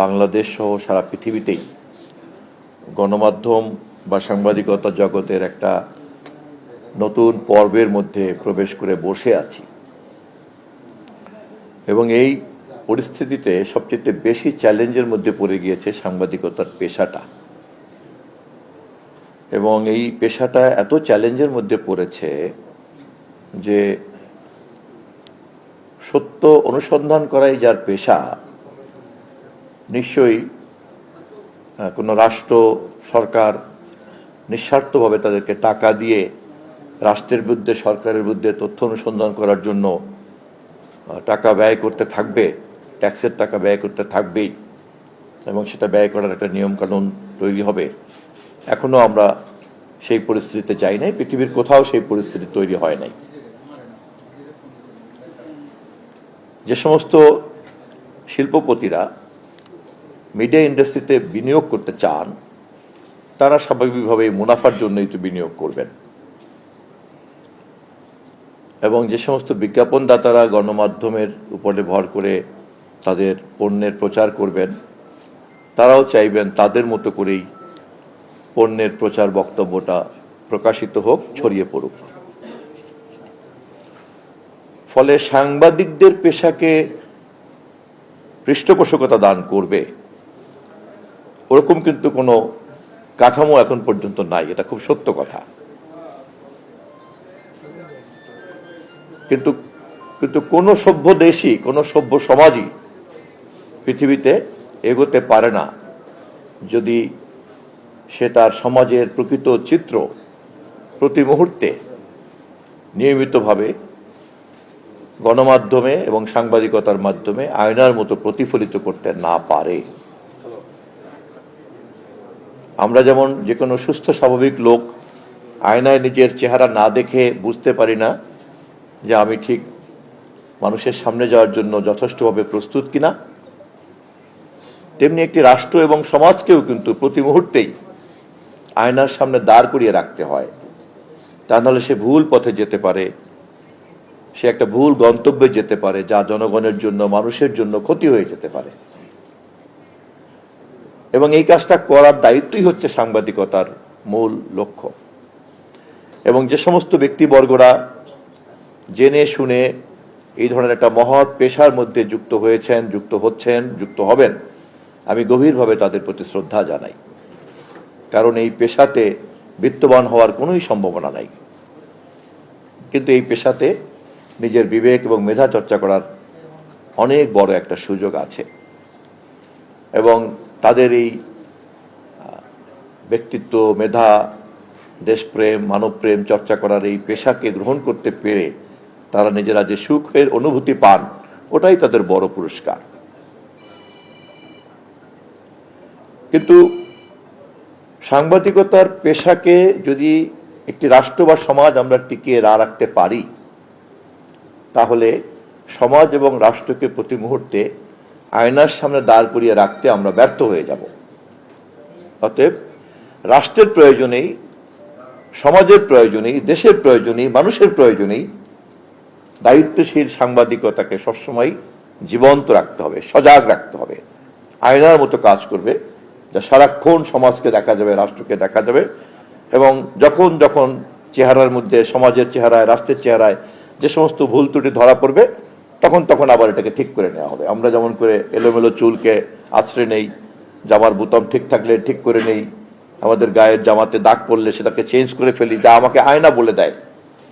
বাংলাদেশ সহ সারা পৃথিবীতেই গণমাধ্যম বা সাংবাদিকতা জগতের একটা নতুন পর্বের মধ্যে প্রবেশ করে বসে আছি এবং এই পরিস্থিতিতে সবচেয়ে বেশি চ্যালেঞ্জের মধ্যে পড়ে গিয়েছে সাংবাদিকতার পেশাটা। এবং এই পেশাটা এত চ্যালেঞ্জের মধ্যে পড়েছে যে সত্য অনুসন্ধান করাই যার পেশা, নিশ্চয়ই কোনো রাষ্ট্র সরকার নিঃস্বার্থভাবে তাদেরকে টাকা দিয়ে রাষ্ট্রের বিরুদ্ধে, সরকারের বিরুদ্ধে তথ্য অনুসন্ধান করার জন্য টাকা ব্যয় করতে থাকবে, ট্যাক্সের টাকা ব্যয় করতে থাকবেই, এবং সেটা ব্যয় করার একটা নিয়মকানুন তৈরি হবে। এখনো আমরা সেই পরিস্থিতিতে যাই নাই, পৃথিবীর কোথাও সেই পরিস্থিতি তৈরি হয় নাই। যে সমস্ত শিল্পপতিরা মিডিয়া ইন্ডাস্ট্রিতে বিনিয়োগ করতে চান, তারা স্বাভাবিকভাবেই মুনাফার জন্যই তো বিনিয়োগ করবেন, এবং যে সমস্ত বিজ্ঞাপনদাতারা গণমাধ্যমের উপরে ভর করে তাদের পণ্যের প্রচার করবেন, তারাও চাইবেন তাদের মতো করেই পণ্যের প্রচার বক্তব্যটা প্রকাশিত হোক, ছড়িয়ে পড়ুক। ফলে সাংবাদিকদের পেশাকে পৃষ্ঠপোষকতা দান করবে ওরকম কিন্তু কোনো কাঠামো এখন পর্যন্ত নাই, এটা খুব সত্য কথা। কিন্তু কিন্তু কোনো সভ্য দেশই, কোনো সভ্য সমাজই পৃথিবীতে এগোতে পারে না যদি সে তার সমাজের প্রকৃত চিত্র প্রতি মুহূর্তে নিয়মিতভাবে গণমাধ্যমে এবং সাংবাদিকতার মাধ্যমে আয়নার মতো প্রতিফলিত করতে না পারে। আমরা যেমন যে কোনো সুস্থ স্বাভাবিক লোক আয়নায় নিজের চেহারা না দেখে বুঝতে পারি না যে আমি ঠিক মানুষের সামনে যাওয়ার জন্য যথেষ্টভাবে প্রস্তুত কিনা, তেমনি একটি রাষ্ট্র এবং সমাজকেও কিন্তু প্রতি মুহূর্তেই আয়নার সামনে দাঁড় করিয়ে রাখতে হয়। তা নাহলে সে ভুল পথে যেতে পারে, সে একটা ভুল গন্তব্যে যেতে পারে, যা জনগণের জন্য, মানুষের জন্য ক্ষতি হয়ে যেতে পারে। এবং এই কাজটা করার দায়িত্বই হচ্ছে সাংবাদিকতার মূল লক্ষ্য। এবং যে সমস্ত ব্যক্তিবর্গরা জেনে শুনে এই ধরনের একটা মহৎ পেশার মধ্যে যুক্ত হয়েছেন, যুক্ত হচ্ছেন, যুক্ত হবেন, আমি গভীরভাবে তাদের প্রতি শ্রদ্ধা জানাই। কারণ এই পেশাতে বিত্তবান হওয়ার কোনোই সম্ভাবনা নাই, কিন্তু এই পেশাতে নিজের বিবেক এবং মেধা চর্চা করার অনেক বড় একটা সুযোগ আছে। এবং তাদের এই ব্যক্তিত্ব, মেধা, দেশপ্রেম, মানবপ্রেম চর্চা করার এই পেশাকে গ্রহণ করতে পেরে তারা নিজেরা যে সুখের অনুভূতি পান, ওটাই তাদের বড় পুরস্কার। কিন্তু সাংবাদিকতার পেশাকে যদি একটি রাষ্ট্র বা সমাজ আমরা টিকিয়ে না রাখতে পারি, তাহলে সমাজ এবং রাষ্ট্রকে প্রতি মুহূর্তে আয়নার সামনে দাঁড় করিয়ে রাখতে আমরা ব্যর্থ হয়ে যাব। অতএব রাষ্ট্রের প্রয়োজনেই, সমাজের প্রয়োজনেই, দেশের প্রয়োজনেই, মানুষের প্রয়োজনেই দায়িত্বশীল সাংবাদিকতাকে সবসময় জীবন্ত রাখতে হবে, সজাগ রাখতে হবে, আয়নার মতো কাজ করবে, যা সারাক্ষণ সমাজকে দেখা যাবে, রাষ্ট্রকে দেখা যাবে। এবং যখন যখন চেহারার মধ্যে, সমাজের চেহারায়, রাষ্ট্রের চেহারায় যে সমস্ত ভুল ত্রুটি ধরা পড়বে, তখন তখন আবার এটাকে ঠিক করে নেওয়া হবে। আমরা যেমন করে এলোমেলো চুলকে আছড়ে নেই, জামার বোতাম ঠিক থাকলে ঠিক করে নেই, আমাদের গায়ের জামাতে দাগ পড়লে সেটাকে চেঞ্জ করে ফেলি, যা আমাকে আয়না বলে দেয়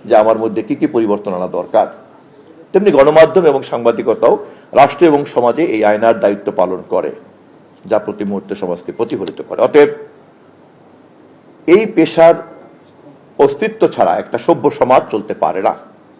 যে আমার মধ্যে কি কি পরিবর্তন আনা দরকার। তেমনি গণমাধ্যম এবং সাংবাদিকতাও রাষ্ট্র এবং সমাজে এই আয়নার দায়িত্ব পালন করে, যা প্রতি মুহূর্তে সমাজকে প্রতিফলিত করে। অতএব এই পেশার অস্তিত্ব ছাড়া একটা সভ্য সমাজ চলতে পারে না।